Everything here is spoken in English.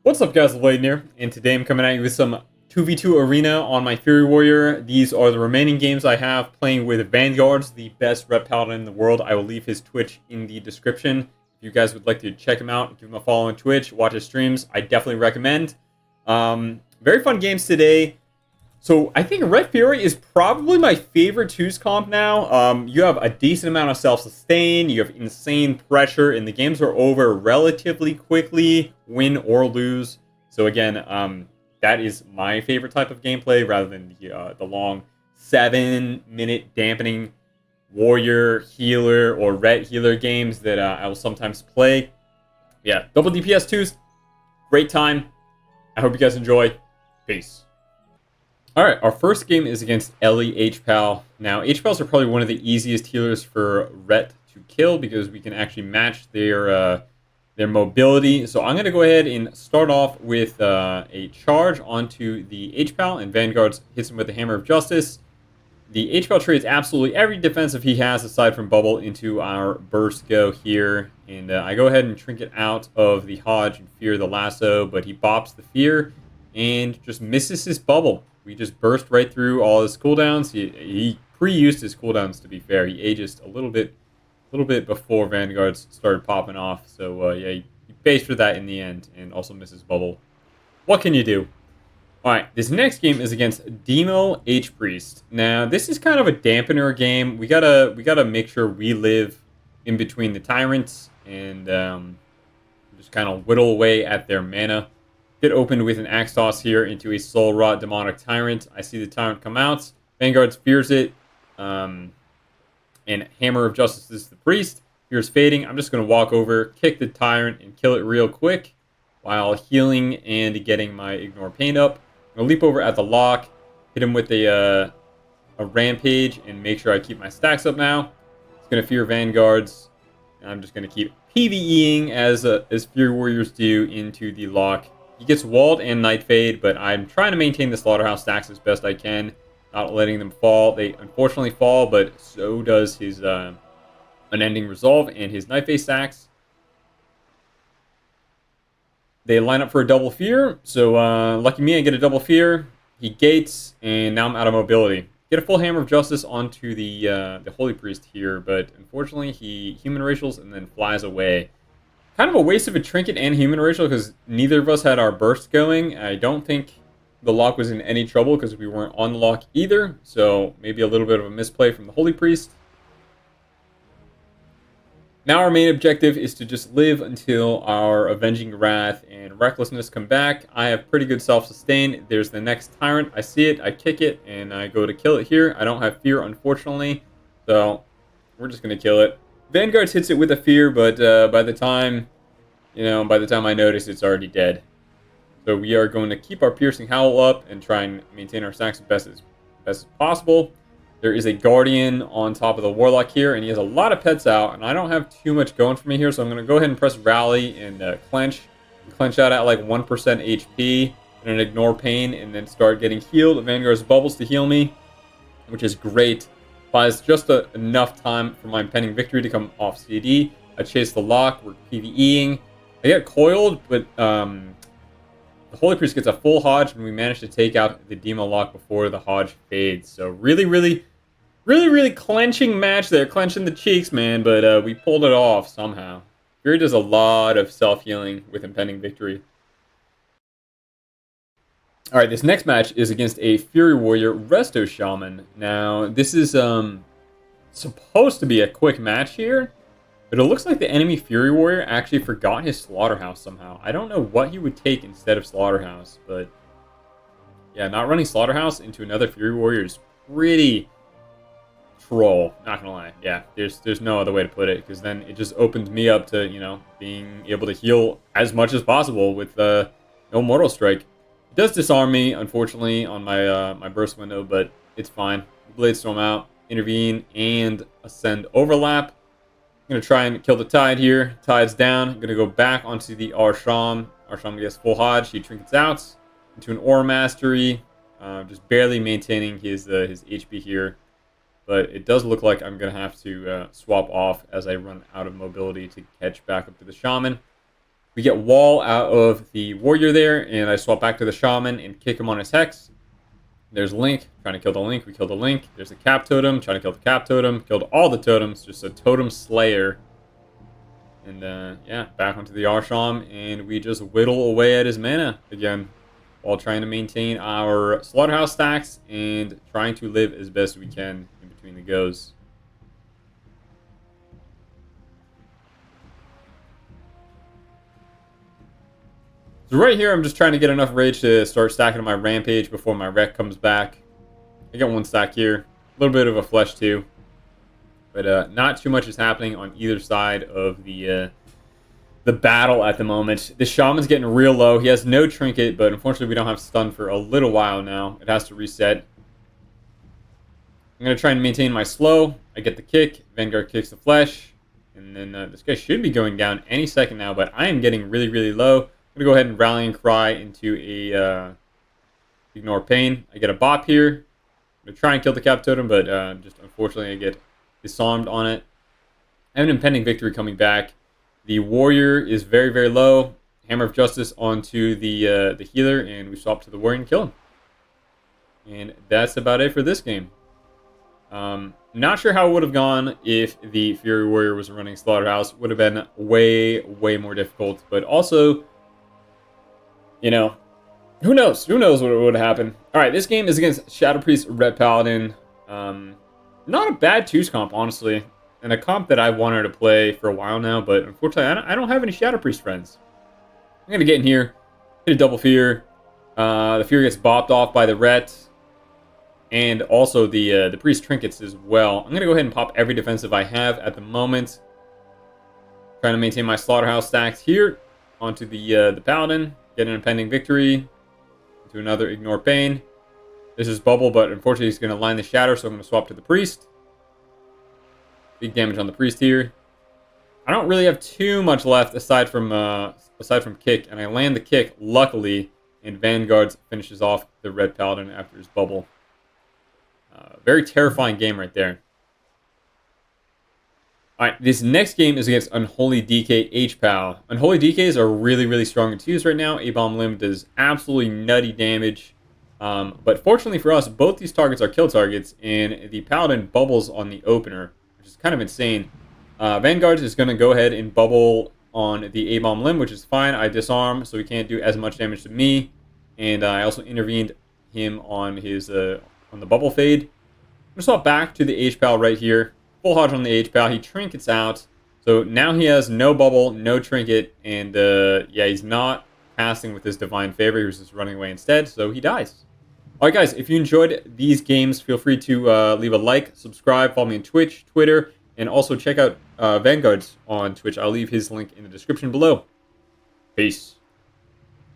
What's up, guys? Lvladen here, and today I'm coming at you with some 2v2 Arena on my Fury Warrior. These are the remaining games I have playing with Vanguards, the best red paladin in the world. I will leave his Twitch in the description. If you guys would like to check him out, give him a follow on Twitch, watch his streams, I definitely recommend. Very fun games today. So I think Red Fury is probably my favorite 2's comp now. You have a decent amount of self-sustain. You have insane pressure, and the games are over relatively quickly, win or lose. So again, that is my favorite type of gameplay rather than the long 7-minute dampening warrior, healer, or red healer games that I will sometimes play. Yeah, double DPS 2's, great time. I hope you guys enjoy. Peace. Alright, our first game is against Ellie HPAL. Now, HPALs are probably one of the easiest healers for Ret to kill because we can actually match their mobility. So I'm going to go ahead and start off with a charge onto the HPAL, and Vanguards hits him with the Hammer of Justice. The HPAL trades absolutely every defensive he has aside from Bubble into our Burst Go here. And I go ahead and Trinket out of the Hodge and Fear the Lasso, but he bops the Fear and just misses his Bubble. We just burst right through all his cooldowns. He pre-used his cooldowns, to be fair. He aged a little bit before Vanguards started popping off. So yeah, he pays for that in the end, and also misses Bubble. What can you do? All right, this next game is against Demo H Priest. Now this is kind of a dampener game. We gotta make sure we live in between the tyrants and just kind of whittle away at their mana. Get opened with an Axe Toss here into a Soul Rot Demonic Tyrant. I see the Tyrant come out. Vanguards fears it. And Hammer of Justice is the Priest. Fears fading. I'm just going to walk over, kick the Tyrant, and kill it real quick while healing and getting my Ignore Pain up. I'm going to leap over at the lock, hit him with a Rampage, and make sure I keep my stacks up now. It's going to fear Vanguards. And I'm just going to keep PvEing as Fury Warriors do into the lock. He gets walled and Night Fade, but I'm trying to maintain the Slaughterhouse stacks as best I can, not letting them fall. They unfortunately fall, but so does his Unending Resolve and his Night Fade stacks. They line up for a double fear, so lucky me, I get a double fear. He gates, and now I'm out of mobility. Get a full Hammer of Justice onto the Holy Priest here, but unfortunately he human racials and then flies away. Kind of a waste of a Trinket and human racial because neither of us had our burst going. I don't think the lock was in any trouble because we weren't on the lock either. So maybe a little bit of a misplay from the Holy Priest. Now our main objective is to just live until our Avenging Wrath and Recklessness come back. I have pretty good self-sustain. There's the next Tyrant. I see it, I kick it, and I go to kill it here. I don't have Fear, unfortunately. So we're just going to kill it. Vanguards hits it with a Fear, but by the time I notice, it's already dead. So we are going to keep our Piercing Howl up and try and maintain our stacks as best as possible. There is a Guardian on top of the Warlock here, and he has a lot of pets out, and I don't have too much going for me here, so I'm going to go ahead and press Rally and clench out at like 1% HP, and then Ignore Pain, and then start getting healed. The Vanguard's bubbles to heal me, which is great. Buys just enough time for my impending victory to come off CD. I chase the lock. We're PvEing. I get coiled, but the Holy Priest gets a full Hodge, and we manage to take out the Demo lock before the Hodge fades. So really clenching match there. Clenching the cheeks, man, but we pulled it off somehow. Fury does a lot of self-healing with impending victory. Alright, this next match is against a Fury Warrior Resto Shaman. Now, this is supposed to be a quick match here, but it looks like the enemy Fury Warrior actually forgot his Slaughterhouse somehow. I don't know what he would take instead of Slaughterhouse, but yeah, not running Slaughterhouse into another Fury Warrior is pretty troll, not gonna lie. Yeah, there's no other way to put it, because then it just opens me up to, being able to heal as much as possible with no Mortal Strike. It does disarm me, unfortunately, on my my burst window, but it's fine. Blade Storm out, intervene, and ascend overlap. I'm going to try and kill the Tide here. Tide's down. I'm going to go back onto the Arsham. Arsham gets full Hodge. He trinkets out into an Aura Mastery. Just barely maintaining his HP here. But it does look like I'm going to have to swap off as I run out of mobility to catch back up to the Shaman. We get wall out of the warrior there, and I swap back to the shaman and kick him on his hex. There's Link, trying to kill the Link. We kill the Link. There's the cap totem, trying to kill the cap totem. Killed all the totems, just a totem slayer. And yeah, back onto the Arsham, and we just whittle away at his mana again, while trying to maintain our slaughterhouse stacks and trying to live as best we can in between the goes. So right here, I'm just trying to get enough rage to start stacking my rampage before my wreck comes back. I got one stack here, a little bit of a flesh too, but not too much is happening on either side of the battle at the moment. The shaman's getting real low. He has no trinket, but unfortunately we don't have stun for a little while now. It has to reset. I'm going to try and maintain my slow. I get the kick. Vanguard kicks the flesh. And then this guy should be going down any second now, but I am getting really, really low. I'm going to go ahead and rallying cry into a ignore pain. I get a bop here. I'm going to try and kill the cap totem, but just unfortunately I get disarmed on it. I have an impending victory coming back. The warrior is very, very low. Hammer of Justice onto the healer, and we swap to the warrior and kill him. And that's about it for this game. Not sure how it would have gone if the Fury Warrior was running Slaughterhouse. Would have been way, way more difficult. But also, you know, who knows? Who knows what would happen? All right, this game is against Shadow Priest Red Paladin. Not a bad 2's comp, honestly. And a comp that I've wanted to play for a while now, but unfortunately, I don't have any Shadow Priest friends. I'm going to get in here, hit a double fear. The fear gets bopped off by the Ret, and also the Priest trinkets as well. I'm going to go ahead and pop every defensive I have at the moment. Trying to maintain my Slaughterhouse stacks here onto the Paladin. Get an impending victory. Into another Ignore Pain. This is Bubble, but unfortunately he's going to line the Shatter, so I'm going to swap to the Priest. Big damage on the Priest here. I don't really have too much left aside from kick, and I land the kick luckily, and Vanguards finishes off the Red Paladin after his bubble. Very terrifying game right there. All right, this next game is against Unholy DK H-Pal. Unholy DKs are really, really strong in 2s right now. A-Bomb Limb does absolutely nutty damage. But fortunately for us, both these targets are kill targets, and the Paladin bubbles on the opener, which is kind of insane. Vanguards is going to go ahead and bubble on the A-Bomb Limb, which is fine. I disarm, so he can't do as much damage to me. And I also intervened him on his on the bubble fade. I'm going to swap back to the H-Pal right here. Full Hodge on the H-Pal. He trinkets out. So now he has no bubble, no trinket, and yeah, he's not casting with his Divine Favor. He was just running away instead, so he dies. Alright guys, if you enjoyed these games, feel free to leave a like, subscribe, follow me on Twitch, Twitter, and also check out Vanguards on Twitch. I'll leave his link in the description below. Peace.